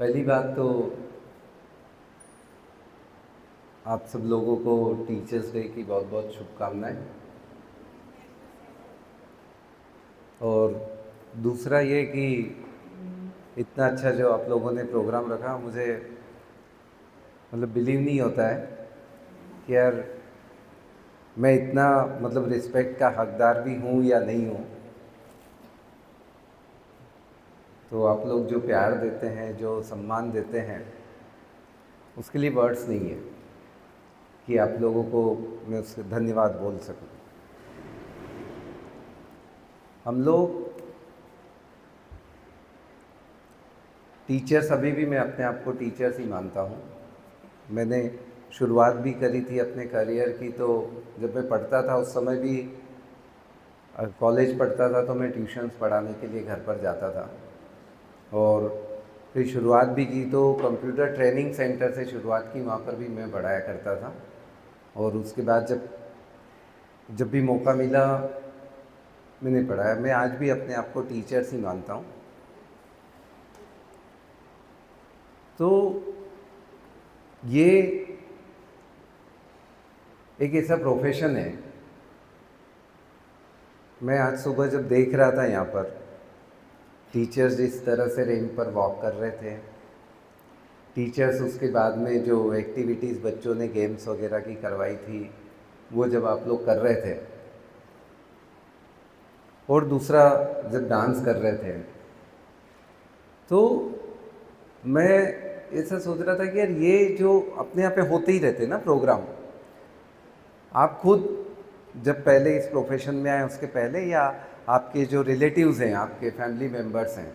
पहली बात तो आप सब लोगों को टीचर्स डे की बहुत बहुत शुभकामनाएं। और दूसरा ये कि इतना अच्छा जो आप लोगों ने प्रोग्राम रखा, मुझे मतलब बिलीव नहीं होता है कि यार मैं इतना मतलब रिस्पेक्ट का हकदार भी हूँ या नहीं हूँ। तो आप लोग जो प्यार देते हैं, जो सम्मान देते हैं, उसके लिए वर्ड्स नहीं है कि आप लोगों को मैं उससे धन्यवाद बोल सकूं। हम लोग टीचर्स, अभी भी मैं अपने आप को टीचर्स ही मानता हूँ। मैंने शुरुआत भी करी थी अपने करियर की, तो जब मैं पढ़ता था उस समय भी कॉलेज पढ़ता था तो मैं ट्यूशन्स पढ़ाने के लिए घर पर जाता था। और फिर शुरुआत भी की तो कंप्यूटर ट्रेनिंग सेंटर से शुरुआत की, वहाँ पर भी मैं पढ़ाया करता था। और उसके बाद जब जब भी मौका मिला मैंने पढ़ाया। मैं आज भी अपने आप को टीचर्स ही मानता हूँ। तो ये एक ऐसा प्रोफेशन है। मैं आज सुबह जब देख रहा था यहाँ पर टीचर्स जिस तरह से रैंप पर वॉक कर रहे थे, टीचर्स उसके बाद में जो एक्टिविटीज़ बच्चों ने गेम्स वगैरह की करवाई थी वो जब आप लोग कर रहे थे, और दूसरा जब डांस कर रहे थे, तो मैं ऐसा सोच रहा था कि यार ये जो अपने यहाँ पे होते ही रहते ना प्रोग्राम, आप खुद जब पहले इस प्रोफेशन में आए उसके पहले, या आपके जो रिलेटिव्स हैं, आपके फैमिली मेम्बर्स हैं,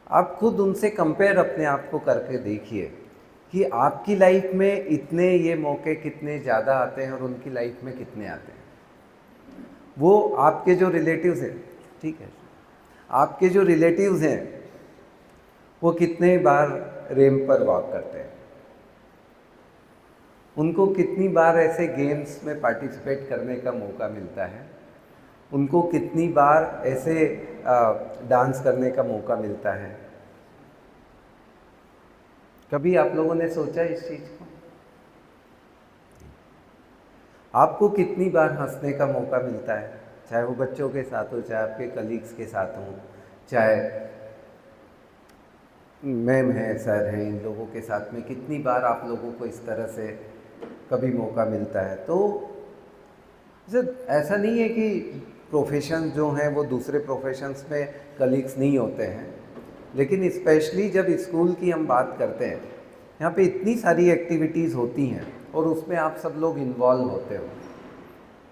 आप खुद उनसे कंपेयर अपने आप को करके देखिए कि आपकी लाइफ में इतने ये मौके कितने ज़्यादा आते हैं और उनकी लाइफ में कितने आते हैं। वो आपके जो रिलेटिव्स हैं, ठीक है, आपके जो रिलेटिव्स हैं वो कितने बार रैंप पर वॉक करते हैं, उनको कितनी बार ऐसे गेम्स में पार्टिसिपेट करने का मौका मिलता है, उनको कितनी बार ऐसे डांस करने का मौका मिलता है। कभी आप लोगों ने सोचा इस चीज़ को? आपको कितनी बार हंसने का मौका मिलता है, चाहे वो बच्चों के साथ हो, चाहे आपके कलीग्स के साथ हो, चाहे मैम हैं, सर हैं, इन लोगों के साथ में कितनी बार आप लोगों को इस तरह से कभी मौका मिलता है। तो ऐसा नहीं है कि प्रोफेशन जो हैं वो दूसरे प्रोफेशंस में कलीग्स नहीं होते हैं, लेकिन स्पेशली जब स्कूल की हम बात करते हैं, यहाँ पे इतनी सारी एक्टिविटीज़ होती हैं और उसमें आप सब लोग इन्वॉल्व होते हो,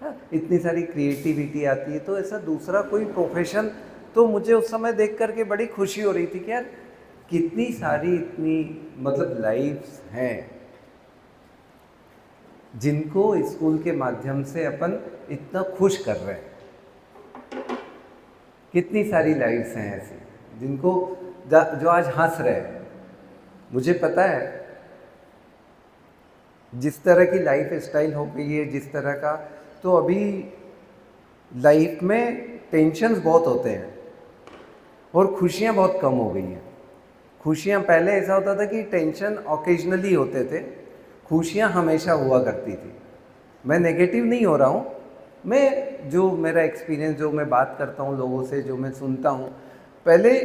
हाँ, इतनी सारी क्रिएटिविटी आती है। तो ऐसा दूसरा कोई प्रोफेशन, तो मुझे उस समय देख करके बड़ी खुशी हो रही थी कि यार कितनी सारी इतनी मतलब लाइफ्स हैं जिनको स्कूल के माध्यम से अपन इतना खुश कर रहे हैं। कितनी सारी लाइफ्स हैं ऐसी जिनको जो आज हंस रहे हैं। मुझे पता है जिस तरह की लाइफ स्टाइल हो गई है, जिस तरह का, तो अभी लाइफ में टेंशन्स बहुत होते हैं और खुशियाँ बहुत कम हो गई हैं। खुशियाँ पहले ऐसा होता था कि टेंशन ओकेजनली होते थे, खुशियाँ हमेशा हुआ करती थी। मैं नेगेटिव नहीं हो रहा हूँ, मैं जो मेरा एक्सपीरियंस, जो मैं बात करता हूँ लोगों से, जो मैं सुनता हूँ, पहले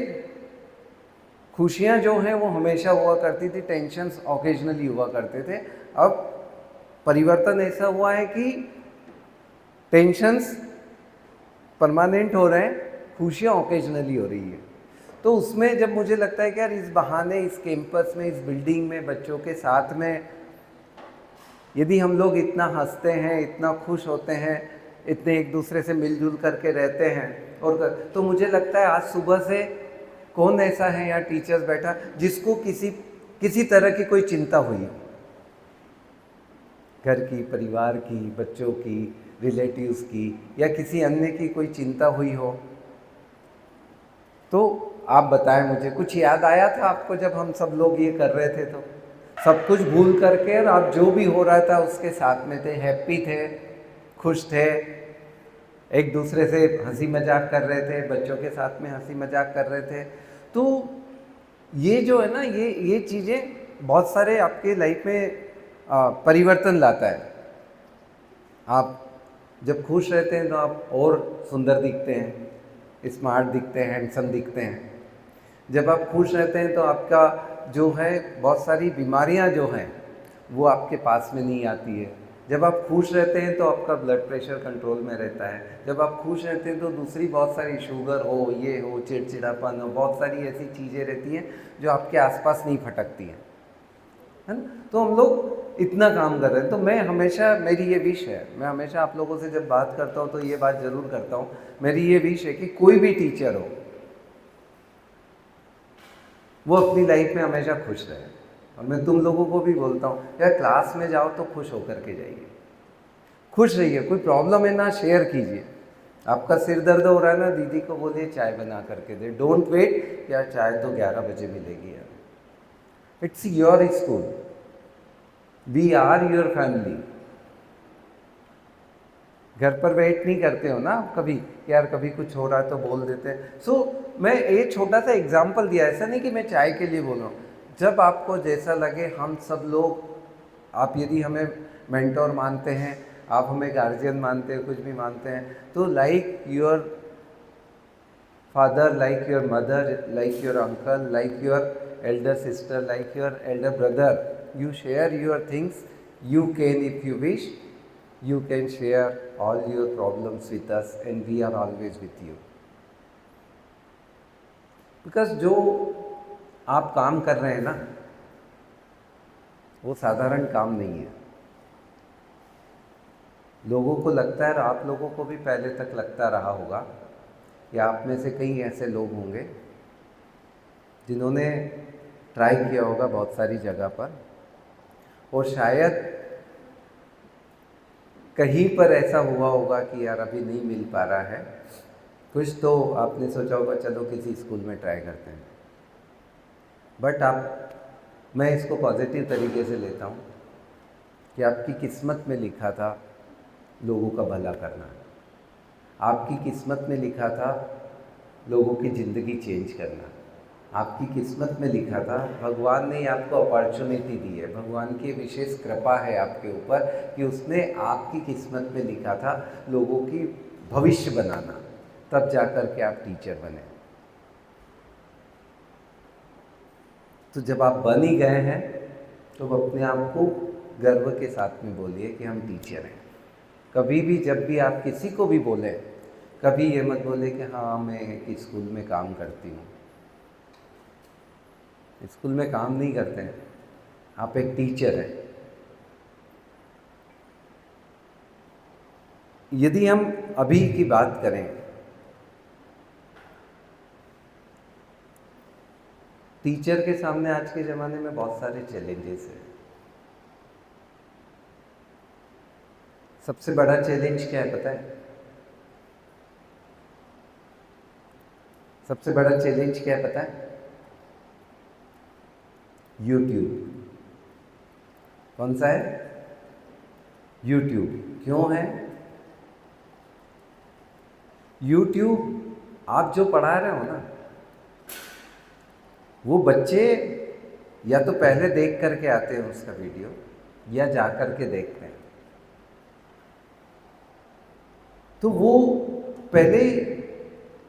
खुशियाँ जो हैं वो हमेशा हुआ करती थी, टेंशन्स ओकेजनली हुआ करते थे। अब परिवर्तन ऐसा हुआ है कि टेंशन्स परमानेंट हो रहे हैं, खुशियाँ ओकेजनली हो रही है। तो उसमें जब मुझे लगता है कि यार इस बहाने इस कैंपस में, इस बिल्डिंग में बच्चों के साथ में यदि हम लोग इतना हंसते हैं, इतना खुश होते हैं, इतने एक दूसरे से मिलजुल करके रहते हैं, और तो मुझे लगता है आज सुबह से कौन ऐसा है यहाँ टीचर्स बैठा जिसको किसी तरह की कोई चिंता हुई हो, घर की, परिवार की, बच्चों की, रिलेटिव्स की, या किसी अन्य की कोई चिंता हुई हो। तो आप बताएं, मुझे कुछ याद आया था आपको जब हम सब लोग ये कर रहे थे? तो सब कुछ भूल करके और आप जो भी हो रहा था उसके साथ में थे, हैप्पी थे, खुश थे, एक दूसरे से हंसी मजाक कर रहे थे, बच्चों के साथ में हंसी मजाक कर रहे थे। तो ये जो है ना, ये चीज़ें बहुत सारे आपके लाइफ में परिवर्तन लाता है। आप जब खुश रहते हैं तो आप और सुंदर दिखते हैं, स्मार्ट दिखते हैं, हैंडसम दिखते हैं। जब आप खुश रहते हैं तो आपका जो है बहुत सारी बीमारियां जो हैं वो आपके पास में नहीं आती है। जब आप खुश रहते हैं तो आपका ब्लड प्रेशर कंट्रोल में रहता है। जब आप खुश रहते हैं तो दूसरी बहुत सारी शुगर हो, ये हो, चिड़चिड़ापन हो, बहुत सारी ऐसी चीज़ें रहती हैं जो आपके आसपास नहीं फटकती हैं, है ना। तो हम लोग इतना काम कर रहे हैं। तो मैं हमेशा, मेरी ये विश है, मैं हमेशा आप लोगों से जब बात करता हूँ तो ये बात ज़रूर करता हूँ, मेरी ये विश है कि कोई भी टीचर हो वो अपनी लाइफ में हमेशा खुश रहे। और मैं तुम लोगों को भी बोलता हूँ, यार क्लास में जाओ तो खुश होकर के जाइए, खुश रहिए। कोई प्रॉब्लम है ना, शेयर कीजिए। आपका सिर दर्द हो रहा है ना, दीदी को बोलिए चाय बना करके दे। डोंट वेट, यार चाय तो 11 बजे मिलेगी यार। It's your school, we are your family. घर पर वेट नहीं करते हो ना आप कभी, यार कभी कुछ हो रहा है तो बोल देते हैं। सो मैं एक छोटा सा एग्जाम्पल दिया, ऐसा नहीं कि मैं चाय के लिए बोल रहा हूँ। जब आपको जैसा लगे, हम सब लोग, आप यदि हमें मेंटोर मानते हैं, आप हमें गार्जियन मानते हैं, कुछ भी मानते हैं, तो like your father, like your mother, like your uncle, like your Elder sister, like your Elder brother, you share your things. You can, if you wish, you can share all your problems with us and we are always with you. Because जो आप काम कर रहे हैं ना, वो साधारण काम नहीं है। लोगों को लगता है, और आप लोगों को भी पहले तक लगता रहा होगा, या आप में से कई ऐसे लोग होंगे जिन्होंने ट्राई किया होगा बहुत सारी जगह पर, और शायद कहीं पर ऐसा हुआ होगा कि यार अभी नहीं मिल पा रहा है कुछ, तो आपने सोचा होगा चलो किसी स्कूल में ट्राई करते हैं। बट मैं इसको पॉजिटिव तरीके से लेता हूँ कि आपकी किस्मत में लिखा था लोगों का भला करना, आपकी किस्मत में लिखा था लोगों की ज़िंदगी चेंज करना, आपकी किस्मत में लिखा था, भगवान ने आपको अपॉर्चुनिटी दी है, भगवान की विशेष कृपा है आपके ऊपर कि उसने आपकी किस्मत में लिखा था लोगों की भविष्य बनाना, तब जाकर के आप टीचर बने। तो जब आप बन ही गए हैं तो अपने आप को गर्व के साथ में बोलिए कि हम टीचर हैं। कभी भी जब भी आप किसी को भी बोलें, कभी ये मत बोले कि हाँ मैं एक स्कूल में काम करती हूँ। स्कूल में काम नहीं करते हैं, आप एक टीचर हैं। यदि हम अभी की बात करें, टीचर के सामने आज के ज़माने में बहुत सारे चैलेंजेस हैं। सबसे बड़ा चैलेंज क्या है पता है? सबसे बड़ा चैलेंज क्या है पता है? यूट्यूब। कौन सा है? यूट्यूब। क्यों है? यूट्यूब आप जो पढ़ा रहे हो ना, वो बच्चे या तो पहले देख करके आते हैं उसका वीडियो, या जा करके देखते हैं। तो वो पहले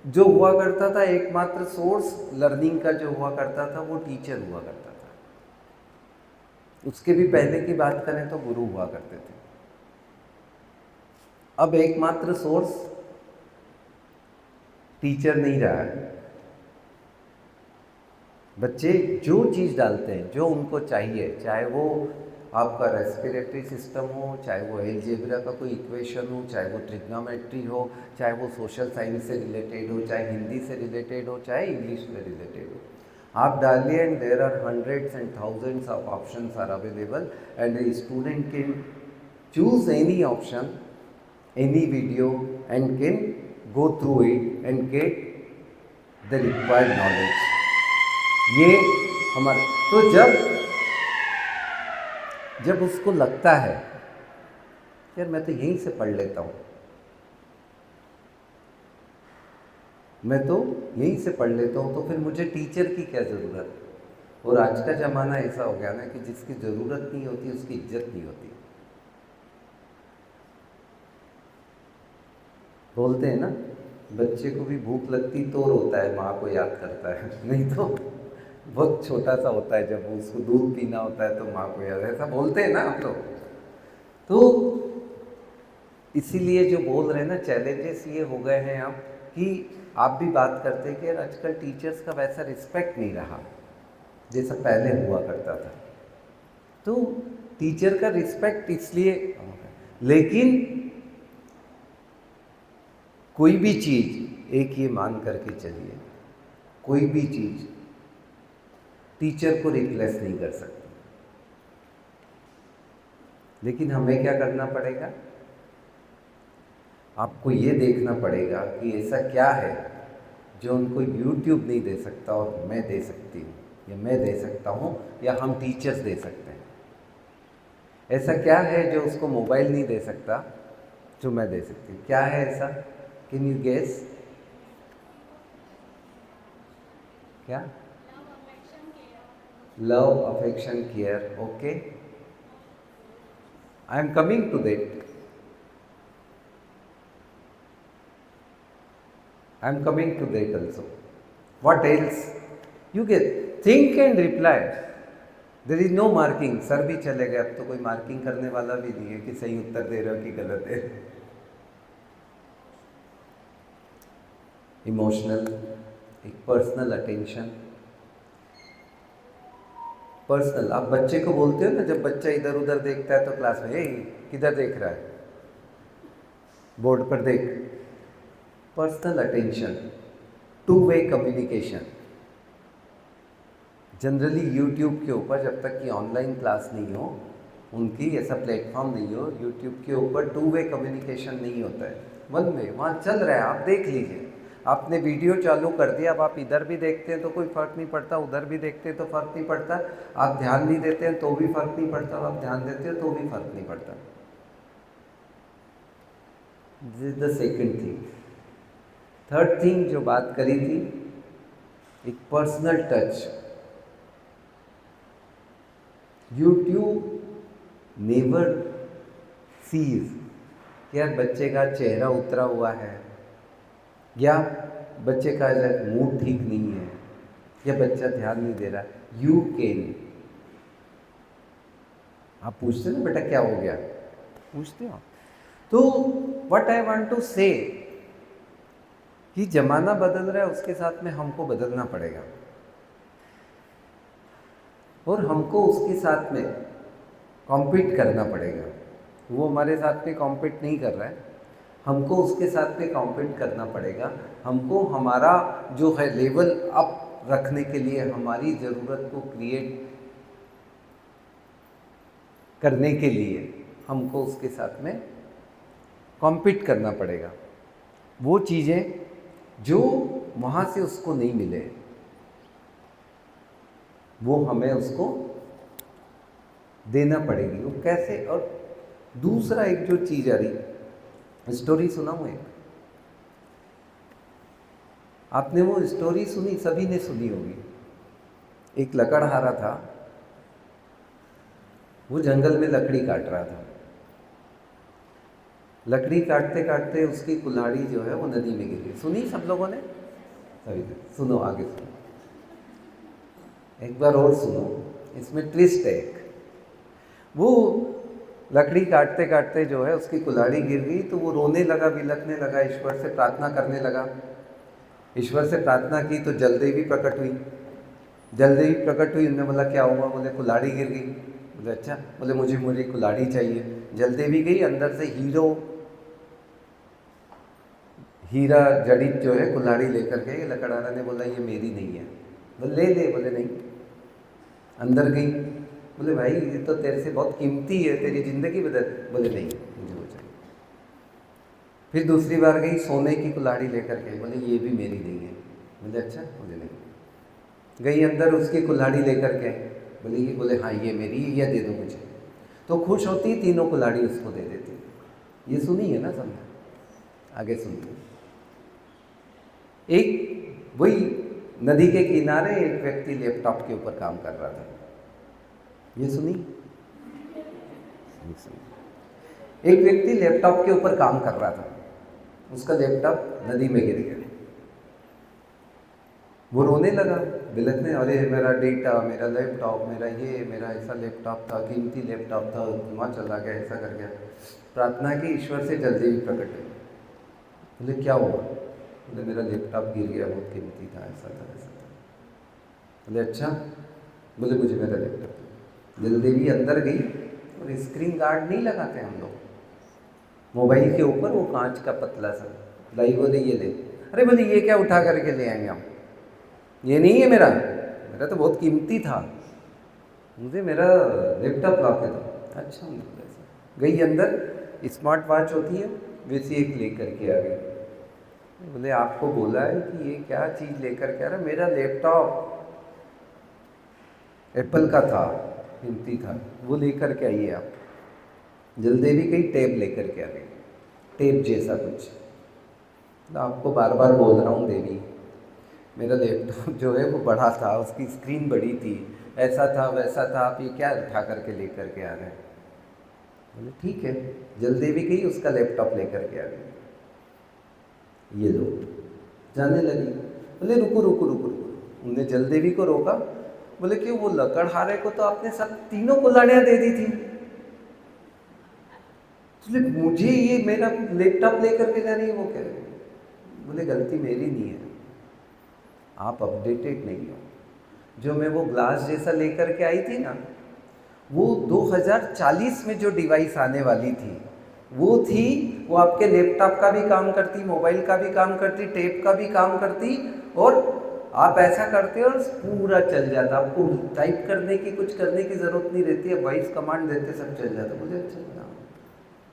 जो हुआ करता था, एकमात्र सोर्स लर्निंग का जो हुआ करता था वो टीचर हुआ करता था। उसके भी पहले की बात करें तो गुरु हुआ करते थे। अब एकमात्र सोर्स टीचर नहीं रहा है। बच्चे जो चीज़ डालते हैं, जो उनको चाहिए, चाहे वो आपका रेस्पिरेटरी सिस्टम हो, चाहे वो एलजेब्रा का कोई इक्वेशन हो, चाहे वो ट्रिग्नोमेट्री हो, चाहे वो सोशल साइंस से रिलेटेड हो, चाहे हिंदी से रिलेटेड हो, चाहे इंग्लिश से रिलेटेड हो, आप डालिए and there are hundreds and thousands of options are available and a student can choose any option, any video and can go through it and get the required knowledge। ये हमारे, तो जब उसको लगता है यार मैं तो यहीं से पढ़ लेता हूँ, मैं तो यहीं से पढ़ लेता हूँ, तो फिर मुझे टीचर की क्या ज़रूरत? और आज का ज़माना ऐसा हो गया ना कि जिसकी ज़रूरत नहीं होती उसकी इज्जत नहीं होती। बोलते हैं ना, बच्चे को भी भूख लगती तो रोता है, माँ को याद करता है, नहीं तो बहुत छोटा सा होता है, जब उसको दूध पीना होता है तो माँ को याद, ऐसा बोलते हैं ना हम लोग। तो इसीलिए जो बोल रहे हैं ना, चैलेंजेस ये हो गए हैं अब कि आप भी बात करते हैं कि यार आजकल टीचर्स का वैसा रिस्पेक्ट नहीं रहा जैसा पहले हुआ करता था। तो टीचर का रिस्पेक्ट इसलिए, लेकिन कोई भी चीज़, एक ये मान करके चलिए, कोई भी चीज़ टीचर को रिप्लेस नहीं कर सकती। लेकिन हमें क्या करना पड़ेगा, आपको ये देखना पड़ेगा कि ऐसा क्या है जो उनको यूट्यूब नहीं दे सकता और मैं दे सकती हूँ, या मैं दे सकता हूँ, या हम टीचर्स दे सकते हैं। ऐसा क्या है जो उसको मोबाइल नहीं दे सकता जो मैं दे सकती हूँ? क्या है ऐसा? Can you guess? क्या? Love, affection, care. Okay, I am coming to that. I am coming to that also. What else? You get think and reply. There is no marking. Sir भी चले गए, अब तो कोई मार्किंग करने वाला भी नहीं है कि सही उत्तर दे रहे हो कि गलत है। इमोशनल, एक पर्सनल अटेंशन। पर्सनल, आप बच्चे को बोलते हो ना, जब बच्चा इधर उधर देखता है तो क्लास में, किधर देख रहा है, बोर्ड पर देख। Personal attention, two way communication. Generally YouTube के ऊपर जब तक कि ऑनलाइन क्लास नहीं हो, उनकी ऐसा प्लेटफॉर्म नहीं हो, यूट्यूब के ऊपर टू वे कम्युनिकेशन नहीं होता है। वन वे वहाँ चल रहा है, आप देख लीजिए। आपने वीडियो चालू कर दिया, अब आप इधर भी देखते हैं तो कोई फ़र्क नहीं पड़ता, उधर भी देखते हैं तो फ़र्क नहीं पड़ता, आप ध्यान नहीं देते हैं तो भी फ़र्क नहीं पड़ता, आप ध्यान देते हैं तो भी फ़र्क नहीं पड़ता। This is the second thing. Third thing जो बात करी थी, एक personal touch. YouTube never sees यार बच्चे का चेहरा उतरा हुआ है, या बच्चे का मूड ठीक नहीं है, या बच्चा ध्यान नहीं दे रहा। यू कैन, आप पूछते ना बेटा क्या हो गया, पूछते हो। तो व्हाट आई वांट टू से कि जमाना बदल रहा है, उसके साथ में हमको बदलना पड़ेगा, और हमको उसके साथ में कॉम्पीट करना पड़ेगा। वो हमारे साथ में कॉम्पीट नहीं कर रहा है, हमको उसके साथ में कॉम्पीट करना पड़ेगा। हमको हमारा जो है लेवल अप रखने के लिए, हमारी ज़रूरत को क्रिएट करने के लिए हमको उसके साथ में कॉम्पीट करना पड़ेगा। वो चीज़ें जो वहाँ से उसको नहीं मिले, वो हमें उसको देना पड़ेगी। वो कैसे? और दूसरा एक जो चीज़ आ रही, स्टोरी सुनाऊँ एक। आपने वो स्टोरी सुनी, सभी ने सुनी होगी। एक लकड़हारा था, वो जंगल में लकड़ी काट रहा था। लकड़ी काटते काटते उसकी कुल्हाड़ी जो है वो नदी में गिर गई। सुनी सब लोगों ने? सभी ने। सुनो, आगे सुनो, एक बार और सुनो, इसमें ट्विस्ट है एक। वो लकड़ी काटते काटते जो है उसकी कुल्हाड़ी गिर गई, तो वो रोने लगा, बिलखने लगा, ईश्वर से प्रार्थना करने लगा। ईश्वर से प्रार्थना की तो जलदेवी प्रकट हुई। जलदेवी प्रकट हुई, उन्होंने बोला क्या हुआ? बोले कुल्हाड़ी गिर गई। बोले अच्छा। बोले मुझे मेरी कुल्हाड़ी चाहिए। जलदेवी गई, अंदर से हीरा जड़ित जो है कुल्हाड़ी लेकर के। लकड़हारा ने बोला ये मेरी नहीं है। बोले ले ले। बोले नहीं। अंदर गई, बोले भाई ये तो तेरे से बहुत कीमती है, तेरी ज़िंदगी बदल। बोले नहीं, मुझे वो चाहिए। फिर दूसरी बार गई, सोने की कुल्हाड़ी लेकर के। बोले ये भी मेरी नहीं है। बोले अच्छा। बोले नहीं। गई अंदर, उसकी कुल्हाड़ी लेकर के। बोले ये? बोले हाँ ये मेरी है, यह दे दो मुझे। तो खुश होती, तीनों कुल्हाड़ी उसको दे देती। ये सुनी है ना सबने? आगे सुनिए। एक वही नदी के किनारे एक व्यक्ति लैपटॉप के ऊपर काम कर रहा था। ये सुनी? एक व्यक्ति लैपटॉप के ऊपर काम कर रहा था, उसका लैपटॉप नदी में गिर गया। वो रोने लगा, बिलखने, अरे मेरा डेटा, मेरा लैपटॉप, मेरा ऐसा लैपटॉप था, कीमती लैपटॉप था, वहाँ चला गया, ऐसा कर गया। प्रार्थना की, ईश्वर से जल्दी भी प्रकट हुई। बोले क्या हुआ? बोले मेरा लैपटॉप गिर गया, बहुत कीमती था, ऐसा था, ऐसा था। बोले अच्छा? बोले मुझे मेरा लैपटॉप। जलदेवी अंदर गई और स्क्रीन गार्ड नहीं लगाते हम लोग मोबाइल के ऊपर, वो कांच का पतला सा लाई। बोले ये ले। अरे बोले ये क्या उठा करके ले आएंगे हम, ये नहीं है मेरा तो बहुत कीमती था, मुझे मेरा लैपटॉप ला के दो। अच्छा गई अंदर, स्मार्ट वॉच होती है वैसी एक लेकर के आ गई। बोले आपको बोला है कि ये क्या चीज़ लेकर के आ रहा? मेरा लैपटॉप एप्पल का था, कीमती था, वो लेकर के आइए आप। जलदेवी कहीं टैब लेकर के आ गई, टैब जैसा कुछ। तो आपको बार बार बोल रहा हूँ देवी, मेरा लैपटॉप जो है वो बड़ा था, उसकी स्क्रीन बड़ी थी, ऐसा था वैसा था, आप ये क्या उठा करके लेकर के आ रहे हैं? बोले ठीक है। जलदेवी गई, उसका लैपटॉप लेकर के आ गई। ये लो, जाने लगी। बोले रुको रुको रुको रुको। उन्हें जलदेवी को रोका। बोले कि वो लकड़हारे को तो आपने सब तीनों कुल्हाड़ियाँ दे दी थी, बोले मुझे ये मेरा लैपटॉप लेकर के जा रही है, वो कह रहे। बोले गलती मेरी नहीं है, आप अपडेटेड नहीं हो। जो मैं वो ग्लास जैसा लेकर के आई थी ना, वो 2040 में जो डिवाइस आने वाली थी वो थी, वो आपके लैपटॉप का भी काम करती, मोबाइल का भी काम करती, टेप का भी काम करती, और आप ऐसा करते हो और पूरा चल जाता, आपको टाइप करने की, कुछ करने की ज़रूरत नहीं रहती है, वॉइस कमांड देते सब चल जाता। बोले अच्छा ना।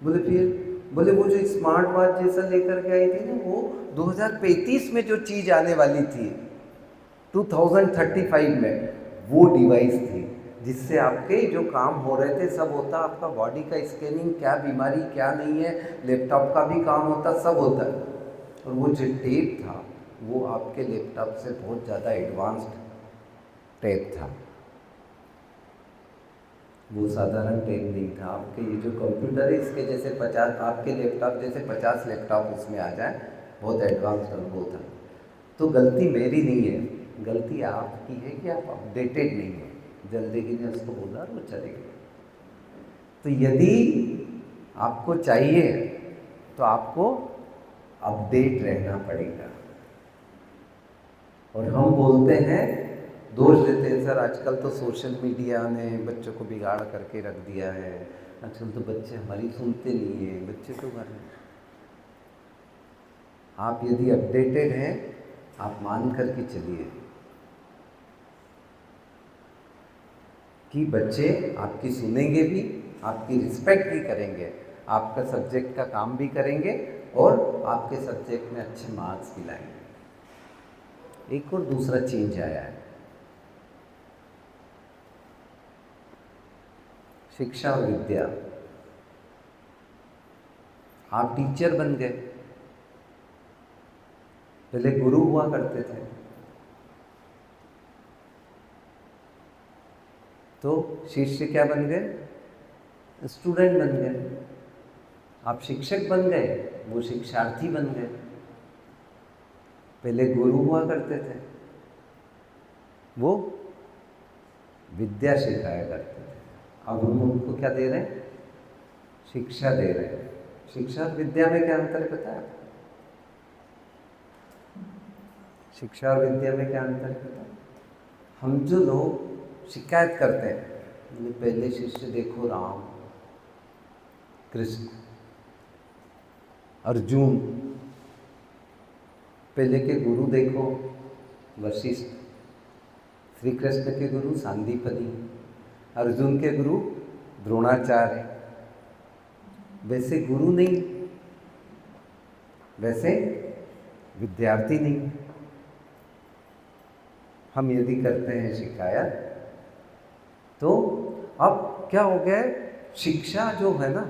बोले फिर? बोले वो जो स्मार्ट वॉच जैसा लेकर के आई थी ना, वो 2035 में जो चीज़ आने वाली थी, 2035 में, वो डिवाइस थी जिससे आपके जो काम हो रहे थे सब होता, आपका बॉडी का स्कैनिंग, क्या बीमारी क्या नहीं है, लैपटॉप का भी काम होता, सब होता है। और वो जो टेप था वो आपके लैपटॉप से बहुत ज़्यादा एडवांस्ड टेप था, वो साधारण टेप नहीं था। आपके ये जो कंप्यूटर है इसके जैसे 50, आपके लैपटॉप जैसे 50 लैपटॉप उसमें आ जाए, बहुत एडवांस वो था। तो गलती मेरी नहीं है, गलती आपकी है कि आप अपडेटेड नहीं है। जलदेवी ने उसको बोला और वो चले गए। तो यदि आपको चाहिए तो आपको अपडेट रहना पड़ेगा। और हम बोलते हैं, दोष देते हैं, सर आजकल तो सोशल मीडिया ने बच्चों को बिगाड़ करके रख दिया है, आजकल तो बच्चे हमारी सुनते नहीं है, बच्चे तो घर में। आप यदि अपडेटेड हैं, आप मान करके चलिए कि बच्चे आपकी सुनेंगे भी, आपकी रिस्पेक्ट भी करेंगे, आपका सब्जेक्ट का काम भी करेंगे और आपके सब्जेक्ट में अच्छे मार्क्स भी लाएंगे। एक और दूसरा चेंज आया है, शिक्षा और विद्या। आप टीचर बन गए, पहले गुरु हुआ करते थे, तो शिष्य क्या बन गए? स्टूडेंट बन गए। आप शिक्षक बन गए, वो शिक्षार्थी बन गए। पहले गुरु हुआ करते थे, वो विद्या सिखाया करते थे, अब हम उनको क्या दे रहे हैं? शिक्षा दे रहे हैं। शिक्षा और विद्या में क्या अंतर है पता है? शिक्षा और विद्या में क्या अंतर है पता है? हम जो लोग शिकायत करते हैं, पहले शिष्य देखो राम, कृष्ण, अर्जुन, पहले के गुरु देखो वशिष्ठ, श्री कृष्ण के गुरु सांदीपनि, अर्जुन के गुरु द्रोणाचार्य। वैसे गुरु नहीं, वैसे विद्यार्थी नहीं। हम यदि करते हैं शिकायत, तो अब क्या हो गया है? शिक्षा जो है ना,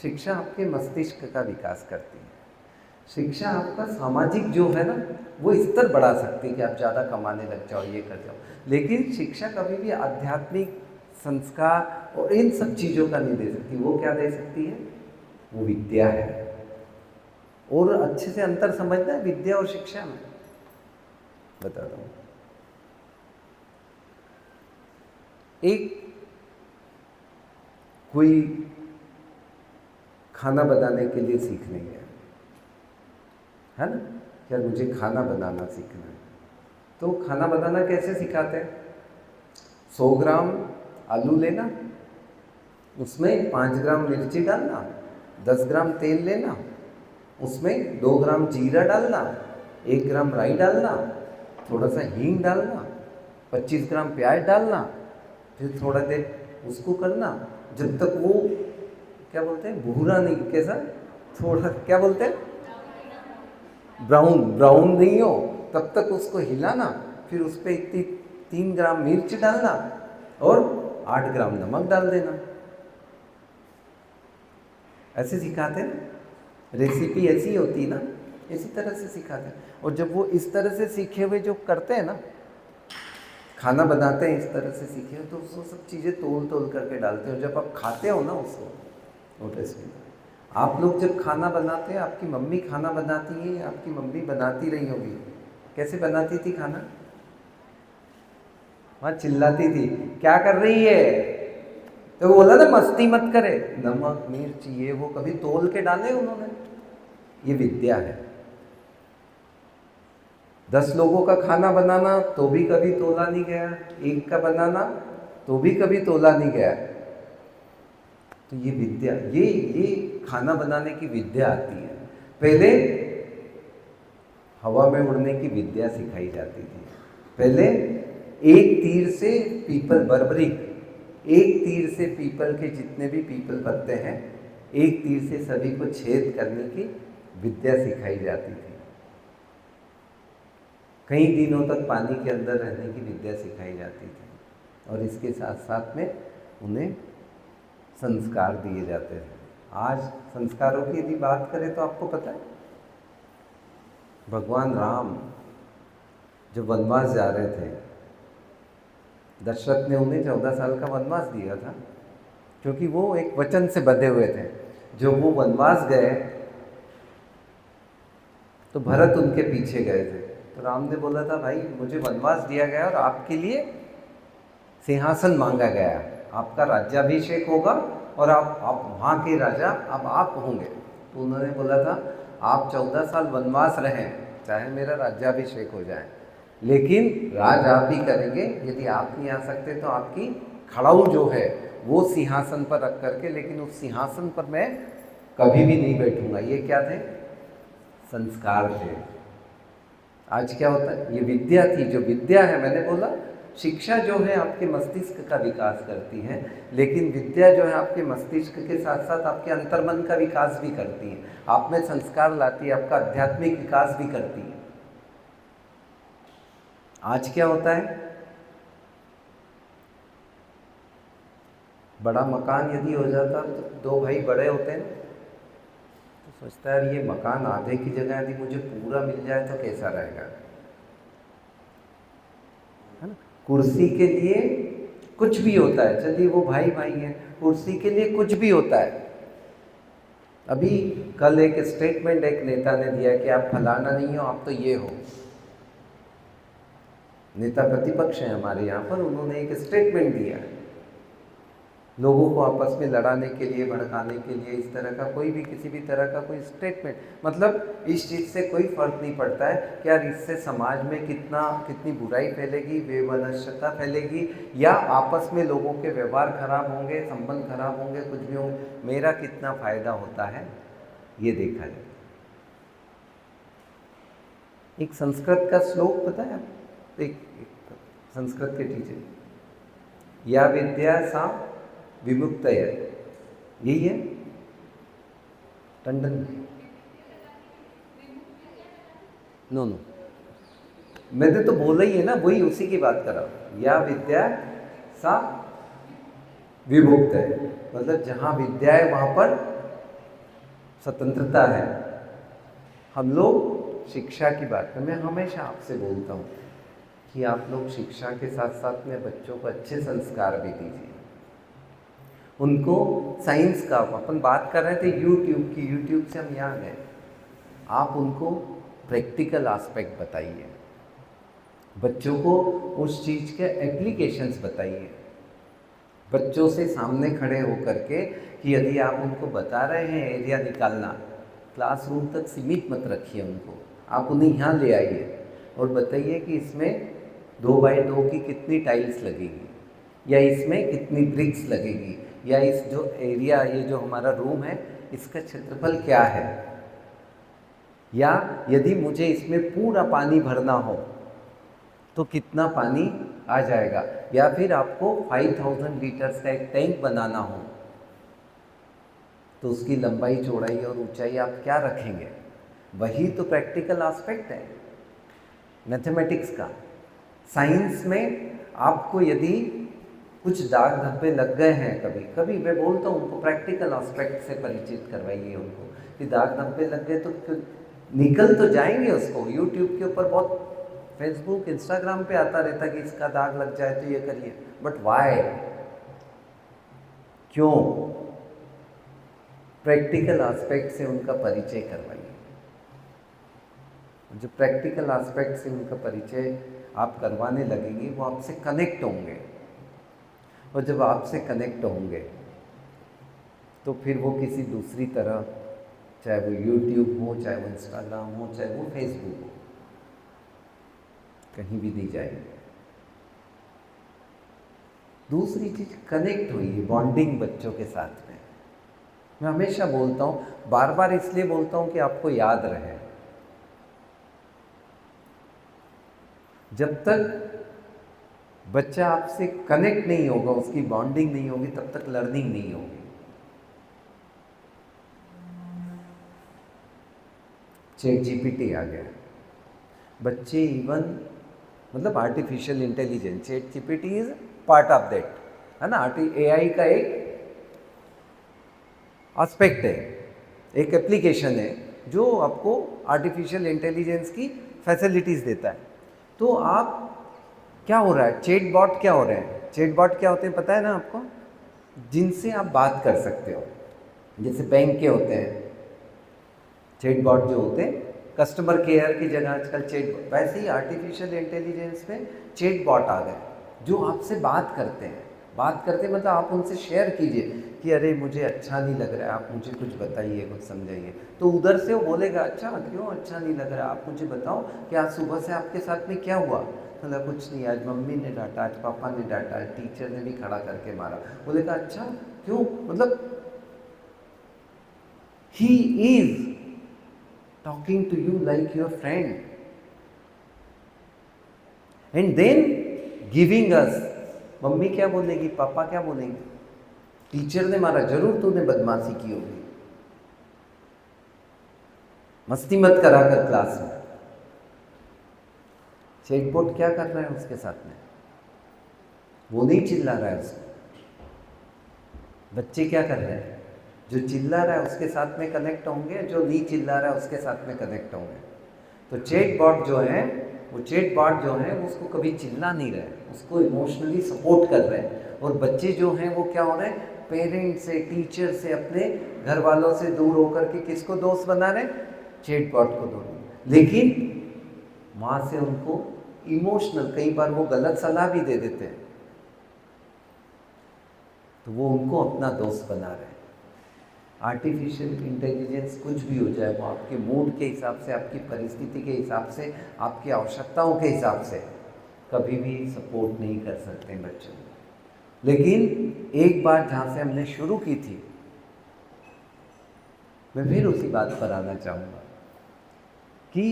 शिक्षा आपके मस्तिष्क का विकास करती है। शिक्षा आपका सामाजिक जो है ना वो स्तर बढ़ा सकती है कि आप ज़्यादा कमाने लग जाओ, ये कर जाओ, लेकिन शिक्षा कभी भी आध्यात्मिक संस्कार और इन सब चीज़ों का नहीं दे सकती। वो क्या दे सकती है? वो विद्या है। और अच्छे से अंतर समझना है विद्या और शिक्षा में, बता रहा हूँ। एक कोई खाना बनाने के लिए सीखने गया है ना, यार मुझे खाना बनाना सीखना है, तो खाना बनाना कैसे सिखाते हैं? 100 ग्राम आलू लेना, उसमें 5 ग्राम मिर्ची डालना, 10 ग्राम तेल लेना, उसमें 2 ग्राम जीरा डालना, 1 ग्राम राई डालना, थोड़ा सा हींग डालना, 25 ग्राम प्याज डालना, फिर थोड़ा देर उसको करना जब तक वो क्या बोलते हैं, भूरा नहीं, कैसा, थोड़ा क्या बोलते हैं, ब्राउन ब्राउन नहीं हो तब तक उसको हिलाना, फिर उस पर इतनी 3 ग्राम मिर्च डालना और 8 ग्राम नमक डाल देना। ऐसे सिखाते हैं, रेसिपी ऐसी होती है ना, इसी तरह से सिखाते हैं। और जब वो इस तरह से सीखे हुए जो करते हैं ना, खाना बनाते हैं इस तरह से सीखे हुए, तो उसको सब चीज़ें तोल तोल करके डालते हैं। जब आप खाते हो ना उसको, वो टेस्ट में, आप लोग जब खाना बनाते हैं, आपकी मम्मी खाना बनाती है, आपकी मम्मी बनाती रही होगी, कैसे बनाती थी खाना? वहाँ चिल्लाती थी, क्या कर रही है? तो वो बोला ना मस्ती मत करे, नमक मिर्च ये वो कभी तोल के डाले उन्होंने? ये विद्या है। 10 लोगों का खाना बनाना तो भी कभी तोला नहीं गया, एक का बनाना तो भी कभी तोला नहीं गया। तो ये विद्या, ये खाना बनाने की विद्या आती है। पहले हवा में उड़ने की विद्या सिखाई जाती थी। पहले एक तीर से पीपल, बर्बरिक, एक तीर से पीपल के जितने भी पीपल पत्ते हैं, एक तीर से सभी को छेद करने की विद्या सिखाई जाती थी। कई दिनों तक पानी के अंदर रहने की विद्या सिखाई जाती थी, और इसके साथ साथ में उन्हें संस्कार दिए जाते हैं। आज संस्कारों की यदि बात करें तो आपको पता है, भगवान राम जब वनवास जा रहे थे, दशरथ ने उन्हें 14 साल का वनवास दिया था, क्योंकि वो एक वचन से बंधे हुए थे। जब वो वनवास गए तो भरत उनके पीछे गए थे, तो राम ने बोला था, भाई मुझे वनवास दिया गया और आपके लिए सिंहासन मांगा गया, आपका राज्याभिषेक होगा और आप वहाँ के राजा अब आप होंगे। तो उन्होंने बोला था, आप 14 साल वनवास रहें, चाहे मेरा राज्याभिषेक हो जाए, लेकिन राज आप ही करेंगे। यदि आप नहीं आ सकते तो आपकी खड़ाऊ जो है वो सिंहासन पर रख करके, लेकिन उस सिंहासन पर मैं कभी भी नहीं बैठूंगा। ये क्या थे? संस्कार थे। आज क्या होता है? ये विद्या थी। जो विद्या है, मैंने बोला शिक्षा जो है आपके मस्तिष्क का विकास करती है, लेकिन विद्या जो है आपके मस्तिष्क के साथ साथ आपके अंतर्मन का विकास भी करती है, आप में संस्कार लाती है, आपका आध्यात्मिक विकास भी करती है। आज क्या होता है, बड़ा मकान यदि हो जाता तो 2 भाई बड़े होते हैं तो सोचता है, यार ये मकान आधे की जगह यदि मुझे पूरा मिल जाए तो कैसा रहेगा, है ना। कुर्सी के लिए कुछ भी होता है, चलिए वो भाई भाई है, कुर्सी के लिए कुछ भी होता है। अभी कल एक स्टेटमेंट एक नेता ने दिया कि आप फलाना नहीं हो, आप तो ये हो। नेता प्रतिपक्ष है हमारे यहाँ पर, उन्होंने एक स्टेटमेंट दिया है, लोगों को आपस में लड़ाने के लिए, भड़काने के लिए, इस तरह का कोई भी किसी भी तरह का कोई स्टेटमेंट, मतलब इस चीज़ से कोई फर्क नहीं पड़ता है कि यार इससे समाज में कितनी बुराई फैलेगी, बेमनस्यता फैलेगी, या आपस में लोगों के व्यवहार खराब होंगे, संबंध खराब होंगे, कुछ भी होंगे, मेरा कितना फायदा होता है ये देखा जाए। एक संस्कृत का श्लोक पता है आपको? एक संस्कृत के टीचर, या विद्या सा विमुक्त है, यही है टंडन। नो, मैंने तो बोला ही है ना, वही उसी की बात कर रहा हूँ। या विद्या सा विमुक्त है, मतलब जहाँ विद्या है वहाँ पर स्वतंत्रता है। हम लोग शिक्षा की बात करें, मैं हमेशा आपसे बोलता हूँ कि आप लोग शिक्षा के साथ साथ में बच्चों को अच्छे संस्कार भी दीजिए। उनको साइंस का, अपन बात कर रहे थे यूट्यूब की, यूट्यूब से हम यहाँ गए, आप उनको प्रैक्टिकल एस्पेक्ट बताइए, बच्चों को उस चीज़ के एप्लीकेशंस बताइए, बच्चों से सामने खड़े होकर के कि यदि आप उनको बता रहे हैं एरिया निकालना, क्लासरूम तक सीमित मत रखिए उनको, आप उन्हें यहाँ ले आइए और बताइए कि इसमें 2x2 की कितनी टाइल्स लगेगी, या इसमें कितनी ब्रिक्स लगेगी, या इस जो एरिया, ये जो हमारा रूम है इसका क्षेत्रफल क्या है, या यदि मुझे इसमें पूरा पानी भरना हो तो कितना पानी आ जाएगा, या फिर आपको 5000 लीटर्स का एक टैंक बनाना हो तो उसकी लंबाई, चौड़ाई और ऊंचाई आप क्या रखेंगे। वही तो प्रैक्टिकल एस्पेक्ट है मैथमेटिक्स का। साइंस में आपको यदि कुछ दाग धब्बे लग गए हैं, कभी कभी मैं बोलता हूँ उनको प्रैक्टिकल एस्पेक्ट से परिचित करवाइए उनको कि दाग धब्बे लग गए तो निकल तो जाएंगे उसको। यूट्यूब के ऊपर बहुत, फेसबुक इंस्टाग्राम पे आता रहता कि इसका दाग लग जाए तो ये करिए, बट वाई, क्यों? प्रैक्टिकल एस्पेक्ट से उनका परिचय करवाइए। जो प्रैक्टिकल एस्पेक्ट से उनका परिचय आप करवाने लगेंगे वो आपसे कनेक्ट होंगे, और जब आपसे कनेक्ट होंगे तो फिर वो किसी दूसरी तरह, चाहे वो यूट्यूब हो, चाहे वो इंस्टाग्राम हो, चाहे वो फेसबुक हो, कहीं भी नहीं जाएंगे। दूसरी चीज़, कनेक्ट हुई, बॉन्डिंग बच्चों के साथ में। मैं हमेशा बोलता हूँ, बार बार इसलिए बोलता हूँ कि आपको याद रहे, जब तक बच्चा आपसे कनेक्ट नहीं होगा, उसकी बॉन्डिंग नहीं होगी, तब तक लर्निंग नहीं होगी। चैट जीपीटी आ गया, बच्चे इवन, मतलब artificial intelligence, chat GPT is part of that, है ना, एआई का एक एस्पेक्ट है, एक एप्लीकेशन है जो आपको आर्टिफिशियल इंटेलिजेंस की फैसिलिटीज़ देता है। तो आप, क्या हो रहा है, चैट बॉट क्या हो रहे हैं, चैट बॉट क्या होते हैं पता है ना आपको, जिनसे आप बात कर सकते हो। जैसे बैंक के होते हैं चैट बॉट जो होते हैं, कस्टमर केयर की जगह आजकल चैट, वैसे ही आर्टिफिशियल इंटेलिजेंस में चैट बॉट आ गए जो आपसे बात करते हैं। बात करते मतलब आप उनसे शेयर कीजिए कि अरे मुझे अच्छा नहीं लग रहा है, आप मुझे कुछ बताइए, कुछ समझाइए, तो उधर से वो बोलेगा अच्छा क्यों अच्छा नहीं लग रहा है, आप मुझे बताओ कि आज सुबह से आपके साथ में क्या हुआ। मतलब कुछ नहीं, आज मम्मी ने डांटा, आज पापा ने डांटा, आज टीचर ने भी खड़ा करके मारा। बोलेगा अच्छा क्यों, मतलब he is talking to you like your friend and then giving us, mummy क्या बोलेगी, पापा क्या बोलेंगे, टीचर ने मारा, जरूर तूने बदमाशी की होगी, मस्ती मत करा कर क्लास में। चैटबॉट क्या कर रहा है उसके साथ में, वो नहीं चिल्ला रहा है उसको, बच्चे क्या कर रहे हैं, जो चिल्ला रहा है उसके साथ में कनेक्ट होंगे, जो नहीं चिल्ला रहा है उसके साथ में कनेक्ट होंगे। तो चैट बॉट जो है, वो चैट बॉट जो है उसको कभी चिल्ला नहीं रहे, उसको इमोशनली सपोर्ट कर रहे हैं। और बच्चे जो हैं वो क्या हो रहे हैं, पेरेंट्स से, टीचर से, अपने घर वालों से दूर होकर के किसको दोस्त बना रहे हैं, चैट बॉट को दोस्त। लेकिन वहाँ से उनको इमोशनल, कई बार वो गलत सलाह भी दे देते हैं, तो वो उनको अपना दोस्त बना रहे हैं। आर्टिफिशियल इंटेलिजेंस कुछ भी हो जाए, वो आपके मूड के हिसाब से, आपकी परिस्थिति के हिसाब से, आपकी आवश्यकताओं के हिसाब से कभी भी सपोर्ट नहीं कर सकते बच्चों को। लेकिन एक बार जहाँ से हमने शुरू की थी, मैं फिर उसी बात पर आना चाहूँगा कि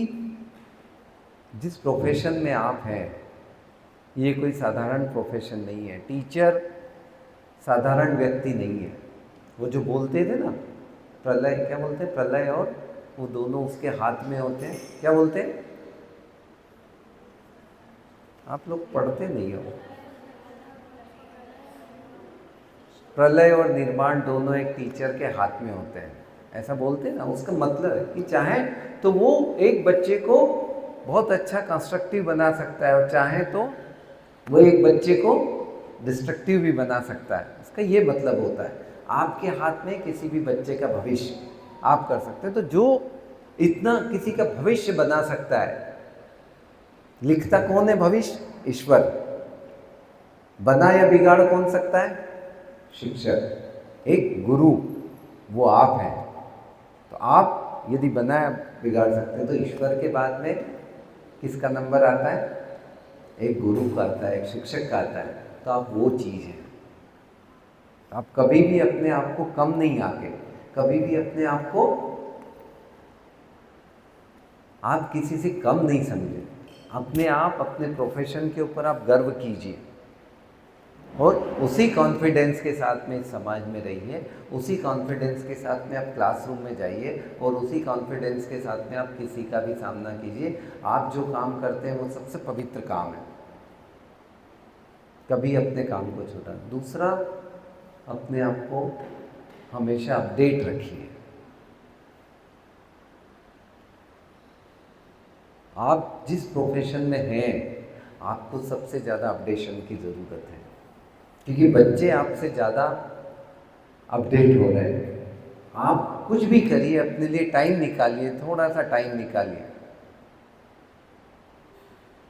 जिस प्रोफेशन में आप हैं, ये कोई साधारण प्रोफेशन नहीं है। टीचर साधारण व्यक्ति नहीं है। वो जो बोलते थे ना, प्रलय, क्या बोलते हैं, प्रलय और वो दोनों उसके हाथ में होते हैं, क्या बोलते हैं, आप लोग पढ़ते नहीं हो, प्रलय और निर्माण दोनों एक टीचर के हाथ में होते हैं, ऐसा बोलते हैं ना, उसका मतलब है कि चाहे तो वो एक बच्चे को बहुत अच्छा कंस्ट्रक्टिव बना सकता है और चाहे तो वो एक बच्चे को डिस्ट्रक्टिव भी बना सकता है। इसका ये मतलब होता है आपके हाथ में किसी भी बच्चे का भविष्य आप कर सकते हैं। तो जो इतना किसी का भविष्य बना सकता है, लिखता कौन है भविष्य? ईश्वर। बना या बिगाड़ कौन सकता है? शिक्षक, एक गुरु, वो आप हैं। तो आप यदि बनाया बिगाड़ सकते हैं तो ईश्वर के बाद में किसका नंबर आता है? एक गुरु का आता है, एक शिक्षक का आता है। तो आप वो चीज़ है। आप कभी भी अपने आप को कम नहीं आके, कभी भी अपने आप को आप किसी से कम नहीं समझे। अपने आप अपने प्रोफेशन के ऊपर आप गर्व कीजिए और उसी कॉन्फिडेंस के साथ में इस समाज में रहिए, उसी कॉन्फिडेंस के साथ में आप क्लासरूम में जाइए और उसी कॉन्फिडेंस के साथ में आप किसी का भी सामना कीजिए। आप जो काम करते हैं वो सबसे पवित्र काम है। कभी अपने काम को छोड़ा। दूसरा, अपने आप को हमेशा अपडेट रखिए। आप जिस प्रोफेशन में हैं आपको सबसे ज़्यादा अपडेशन की ज़रूरत है, क्योंकि बच्चे आपसे ज़्यादा अपडेट हो रहे हैं। आप कुछ भी करिए, अपने लिए टाइम निकालिए, थोड़ा सा टाइम निकालिए,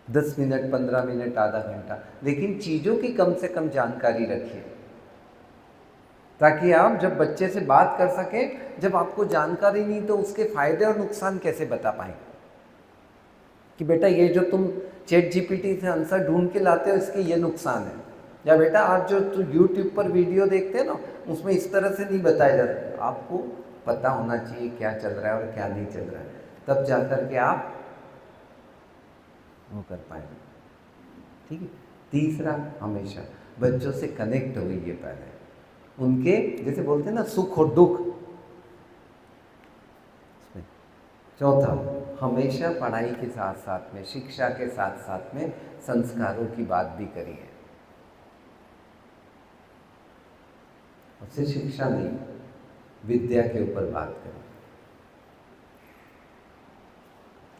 10 मिनट, 15 मिनट, आधा घंटा, लेकिन चीज़ों की कम से कम जानकारी रखिए ताकि आप जब बच्चे से बात कर सकें, जब आपको जानकारी नहीं तो उसके फायदे और नुकसान कैसे बता पाएंगे कि बेटा ये जो तुम चैट जीपीटी से आंसर ढूंढ के लाते हो इसके ये नुकसान है, या बेटा आप जो यूट्यूब पर वीडियो देखते हैं ना उसमें इस तरह से नहीं बताया जाता। आपको पता होना चाहिए क्या चल रहा है और क्या नहीं चल रहा है, तब जाकर के आप वो कर पाएंगे। ठीक है। तीसरा, हमेशा बच्चों से कनेक्ट होइए, पहले उनके जैसे बोलते हैं ना सुख और दुख। चौथा, हमेशा पढ़ाई के साथ साथ में, शिक्षा के साथ साथ में संस्कारों की बात भी करिए। उससे शिक्षा नहीं, विद्या के ऊपर बात करें।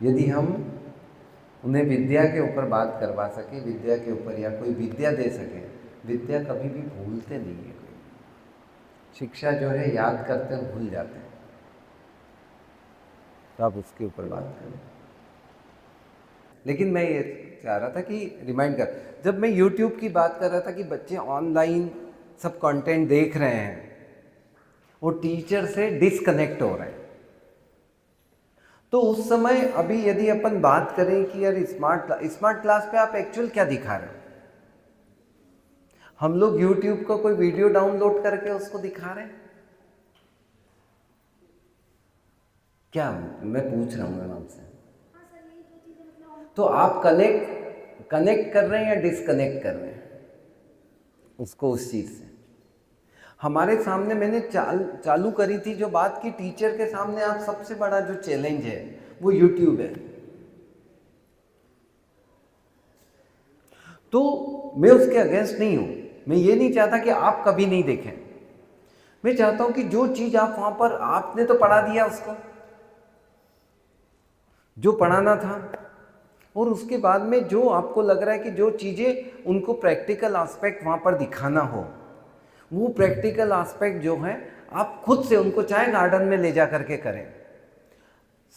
यदि हम उन्हें विद्या के ऊपर बात करवा सके, विद्या के ऊपर या कोई विद्या दे सके, विद्या कभी भी भूलते नहीं है कोई। शिक्षा जो है याद करते हैं, भूल जाते हैं, तो आप उसके ऊपर बात करें। लेकिन मैं ये चाह रहा था कि रिमाइंड कर, जब मैं YouTube की बात कर रहा था कि बच्चे ऑनलाइन सब कंटेंट देख रहे हैं, वो टीचर से डिस्कनेक्ट हो रहे हैं, तो उस समय अभी यदि अपन बात करें कि यार स्मार्ट क्लास पे आप एक्चुअल क्या दिखा रहे हो, हम लोग YouTube का कोई वीडियो डाउनलोड करके उसको दिखा रहे हैं क्या? मैं पूछ रहा हूँ मैम आपसे। तो आप कनेक्ट कर रहे हैं या डिस्कनेक्ट कर रहे हैं उसको उस चीज़ से? हमारे सामने मैंने चालू करी थी जो बात की, टीचर के सामने आप सबसे बड़ा जो चैलेंज है वो YouTube है। तो मैं उसके अगेंस्ट नहीं हूं, मैं ये नहीं चाहता कि आप कभी नहीं देखें। मैं चाहता हूं कि जो चीज आप वहां पर, आपने तो पढ़ा दिया उसको जो पढ़ाना था, और उसके बाद में जो आपको लग रहा है कि जो चीजें उनको प्रैक्टिकल एस्पेक्ट वहां पर दिखाना हो, वो प्रैक्टिकल एस्पेक्ट जो है आप खुद से उनको चाहे गार्डन में ले जा करके करें।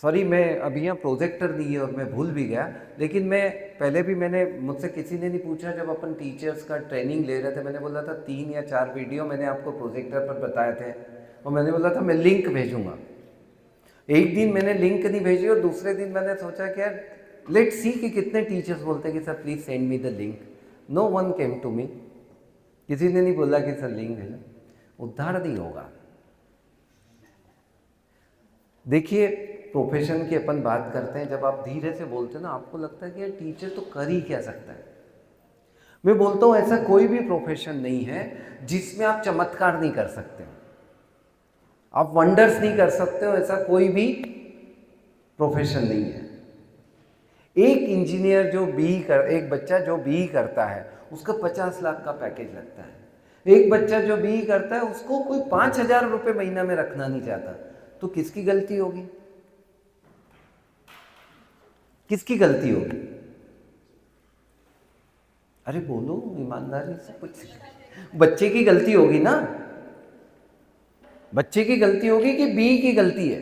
सॉरी, मैं अभी यहाँ प्रोजेक्टर नहीं है और मैं भूल भी गया, लेकिन मैं पहले भी मुझसे किसी ने नहीं पूछा, जब अपन टीचर्स का ट्रेनिंग ले रहे थे मैंने बोला था 3 या 4 वीडियो मैंने आपको प्रोजेक्टर पर बताए थे और मैंने बोला था मैं लिंक भेजूंगा। एक दिन मैंने लिंक नहीं भेजी और दूसरे दिन मैंने सोचा कि यार लेट्स सी कि कितने टीचर्स बोलते हैं कि sir please send me the link. No one came to me, किसी ने नहीं बोला कि सर लिंक भेजो। उद्धार नहीं होगा। देखिए, प्रोफेशन की अपन बात करते हैं, जब आप धीरे से बोलते हैं ना आपको लगता है कि यार टीचर तो कर ही क्या सकता है। मैं बोलता हूँ ऐसा कोई भी प्रोफेशन नहीं है जिसमें आप चमत्कार नहीं कर सकते हो, आप वंडर्स नहीं कर सकते हो, ऐसा कोई भी प्रोफेशन नहीं है। एक इंजीनियर जो एक बच्चा जो BE करता है उसका 50 लाख का पैकेज लगता है। एक बच्चा जो BE करता है उसको कोई 5,000 रुपये महीना में रखना नहीं चाहता, तो किसकी गलती होगी? किसकी गलती होगी? अरे बोलो ईमानदारी से, कुछ बच्चे की गलती होगी ना? बच्चे की गलती होगी कि बी की गलती है?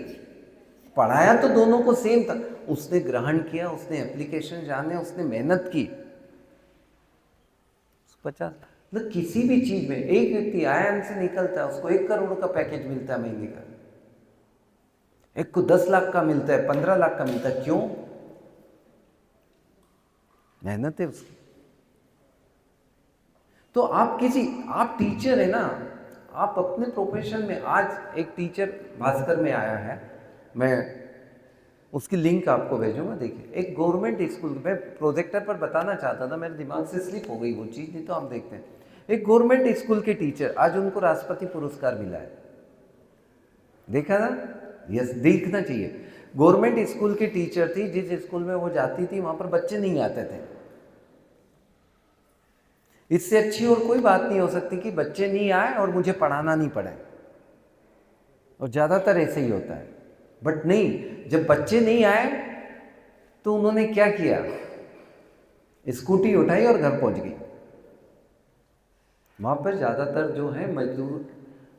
पढ़ाया तो दोनों को सेम था, उसने ग्रहण किया, उसने एप्लीकेशन जाने, उसने मेहनत की। 50 मतलब किसी भी चीज में एक व्यक्ति आईआईएम से निकलता है, उसको 1 करोड़ का पैकेज मिलता है महीने का, एक को 10 लाख का मिलता है, 15 लाख का मिलता है। क्यों? मेहनत है उसकी। तो आप टीचर है ना, आप अपने प्रोफेशन में, आज एक टीचर भास्कर में आया है, मैं उसकी लिंक आपको भेजूंगा, देखिए एक गवर्नमेंट स्कूल में प्रोजेक्टर पर बताना चाहता था, मेरे दिमाग से स्लिप हो गई वो चीज़, नहीं तो आप देखते हैं। एक गवर्नमेंट स्कूल के टीचर, आज उनको राष्ट्रपति पुरस्कार मिला है, देखा ना? यस, देखना चाहिए। गवर्नमेंट स्कूल की टीचर थी, जिस स्कूल में वो जाती थी वहां पर बच्चे नहीं आते थे। इससे अच्छी और कोई बात नहीं हो सकती कि बच्चे नहीं आए और मुझे पढ़ाना नहीं पड़े, और ज़्यादातर ऐसे ही होता है। बट नहीं, जब बच्चे नहीं आए तो उन्होंने क्या किया, स्कूटी उठाई और घर पहुंच गई। वहाँ पर ज़्यादातर जो है मजदूर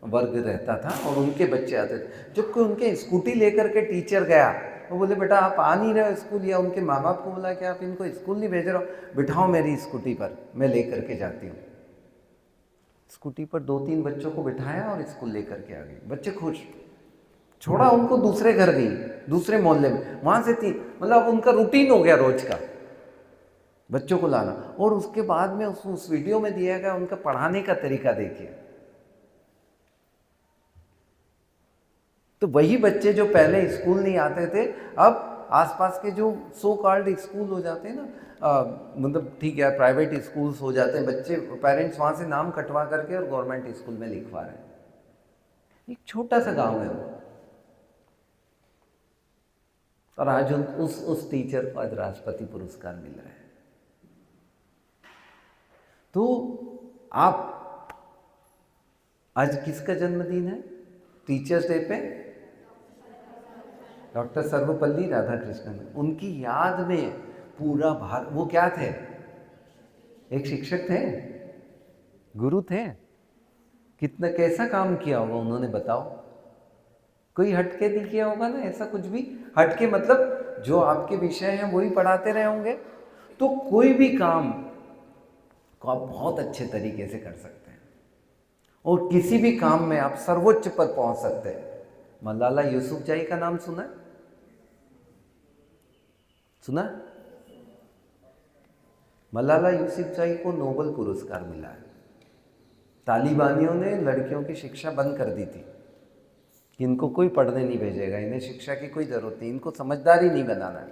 वर्ग रहता था और उनके बच्चे आते थे। जब कोई उनके स्कूटी लेकर के टीचर गया, वो बोले बेटा आप आ नहीं रहे हो स्कूल, या उनके माँ बाप को बोला कि आप इनको स्कूल नहीं भेज रहे हो, बिठाओ मेरी स्कूटी पर, मैं लेकर के जाती हूँ। स्कूटी पर 2-3 बच्चों को बिठाया और स्कूल लेकर के आ गई, बच्चे खुश। छोड़ा उनको, दूसरे घर गई, दूसरे मोहल्ले में, वहाँ से 3, मतलब उनका रूटीन हो गया रोज का बच्चों को लाना। और उसके बाद में उस वीडियो में दिया गया उनका पढ़ाने का तरीका देखिए। तो वही बच्चे जो पहले स्कूल नहीं आते थे, अब आसपास के जो सो कॉल्ड स्कूल हो जाते हैं ना, मतलब ठीक है प्राइवेट स्कूल्स हो जाते हैं, बच्चे पेरेंट्स वहाँ से नाम कटवा करके और गवर्नमेंट स्कूल में लिखवा रहे हैं। एक छोटा सा गांव है वो, और आज उस टीचर को आज राष्ट्रपति पुरस्कार मिल रहा है। तो आप, आज किसका जन्मदिन है टीचर्स डे पे? डॉक्टर सर्वपल्ली राधाकृष्णन, उनकी याद में पूरा भारत, वो क्या थे, एक शिक्षक थे, गुरु थे, कितना कैसा काम किया होगा उन्होंने, बताओ। कोई हटके नहीं किया होगा ना, ऐसा कुछ भी हटके, मतलब जो आपके विषय हैं वही पढ़ाते रहे होंगे। तो कोई भी काम को आप बहुत अच्छे तरीके से कर सकते हैं, और किसी भी काम में आप सर्वोच्च पर पहुंच सकते हैं। मलाला यूसुफजई का नाम सुना है? सुना? मलाला यूसुफजई को नोबेल पुरस्कार मिला है। तालिबानियों ने लड़कियों की शिक्षा बंद कर दी थी, इनको कोई पढ़ने नहीं भेजेगा, इन्हें शिक्षा की कोई जरूरत नहीं, इनको समझदार ही नहीं बनाना है।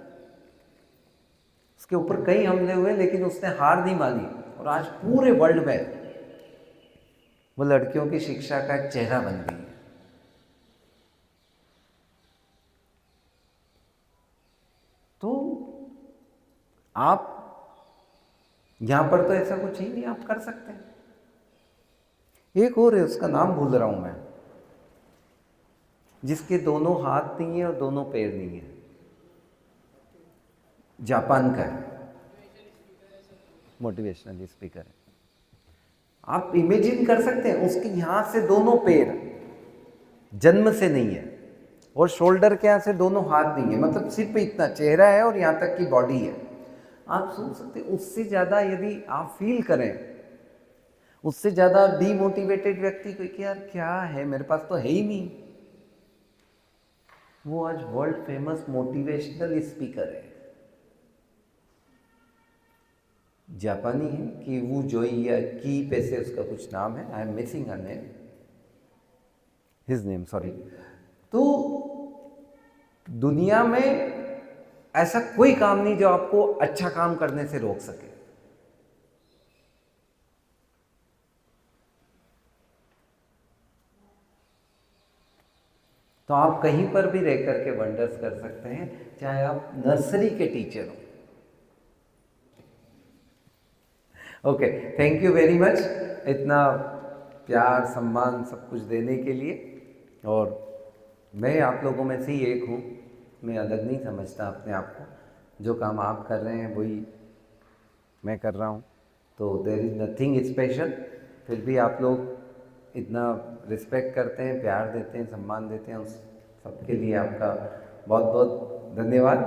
उसके ऊपर कई हमले हुए, लेकिन उसने हार नहीं मानी, और आज पूरे वर्ल्ड में वो लड़कियों की शिक्षा का एक चेहरा बन गई है। तो आप यहां पर तो ऐसा कुछ ही नहीं आप कर सकते हैं। एक और है, उसका नाम भूल रहा हूं मैं, जिसके दोनों हाथ नहीं है और दोनों पैर नहीं है, जापान का है, मोटिवेशनल स्पीकर है। आप इमेजिन कर सकते हैं, उसके यहां से दोनों पैर जन्म से नहीं है, और शोल्डर के यहाँ से दोनों हाथ नहीं है, मतलब सिर्फ इतना चेहरा है और यहाँ तक की बॉडी है। आप सोच सकते हैं, उससे ज़्यादा यदि आप फील करें, उससे ज़्यादा डीमोटिवेटेड व्यक्ति को कि यार क्या है, मेरे पास तो है ही नहीं, वो आज वर्ल्ड फेमस मोटिवेशनल स्पीकर है, जापानी है, कि वो जोई या की पैसे उसका कुछ नाम है, I am missing her name, his name, sorry. तो दुनिया में ऐसा कोई काम नहीं जो आपको अच्छा काम करने से रोक सके। तो आप कहीं पर भी रह करके वंडर्स कर सकते हैं, चाहे आप नर्सरी के टीचर हो। Okay, thank you very much, इतना प्यार सम्मान सब कुछ देने के लिए। और मैं आप लोगों में से ही एक हूँ, मैं अलग नहीं समझता अपने आप को। जो काम आप कर रहे हैं वही मैं कर रहा हूँ, तो देयर इज़ नथिंग स्पेशल। फिर भी आप लोग इतना रिस्पेक्ट करते हैं, प्यार देते हैं, सम्मान देते हैं, उस सबके लिए आपका बहुत बहुत धन्यवाद।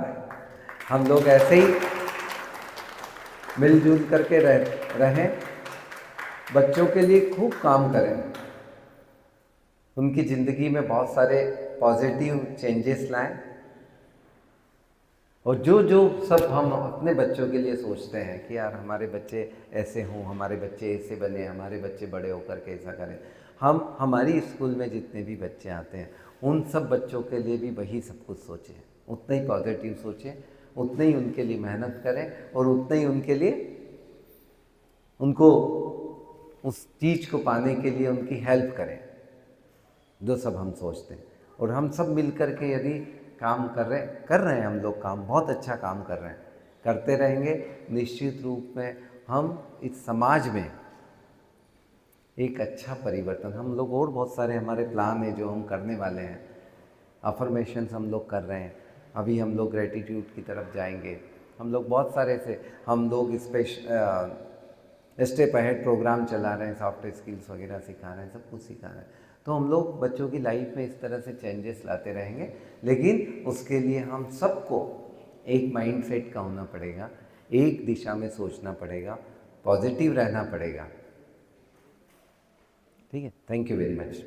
हम लोग ऐसे ही मिलजुल करके रहें, बच्चों के लिए खूब काम करें, उनकी ज़िंदगी में बहुत सारे पॉजिटिव चेंजेस लाएं, और जो जो सब हम अपने बच्चों के लिए सोचते हैं कि यार हमारे बच्चे ऐसे हों, हमारे बच्चे ऐसे बने, हमारे बच्चे बड़े होकर के ऐसा करें, हम हमारी स्कूल में जितने भी बच्चे आते हैं उन सब बच्चों के लिए भी वही सब कुछ सोचें, उतना ही पॉजिटिव सोचें, उतना ही उनके लिए मेहनत करें, और उतना ही उनके लिए उनको उस चीज़ को पाने के लिए उनकी हेल्प करें, जो सब हम सोचते हैं। और हम सब मिल कर के यदि काम कर रहे हैं हम लोग काम, बहुत अच्छा काम कर रहे हैं, करते रहेंगे, निश्चित रूप में हम इस समाज में एक अच्छा परिवर्तन, हम लोग और बहुत सारे हमारे प्लान हैं जो हम करने वाले हैं, अफर्मेशंस हम लोग कर रहे हैं, अभी हम लोग ग्रेटिट्यूड की तरफ जाएंगे, हम लोग बहुत सारे से हम लोग स्टेप अहेड प्रोग्राम चला रहे हैं, सॉफ्ट स्किल्स वगैरह सिखा रहे हैं, सब कुछ सिखा रहे हैं। तो हम लोग बच्चों की लाइफ में इस तरह से चेंजेस लाते रहेंगे, लेकिन उसके लिए हम सबको एक माइंडसेट का होना पड़ेगा, एक दिशा में सोचना पड़ेगा, पॉजिटिव रहना पड़ेगा। ठीक है, थैंक यू वेरी मच।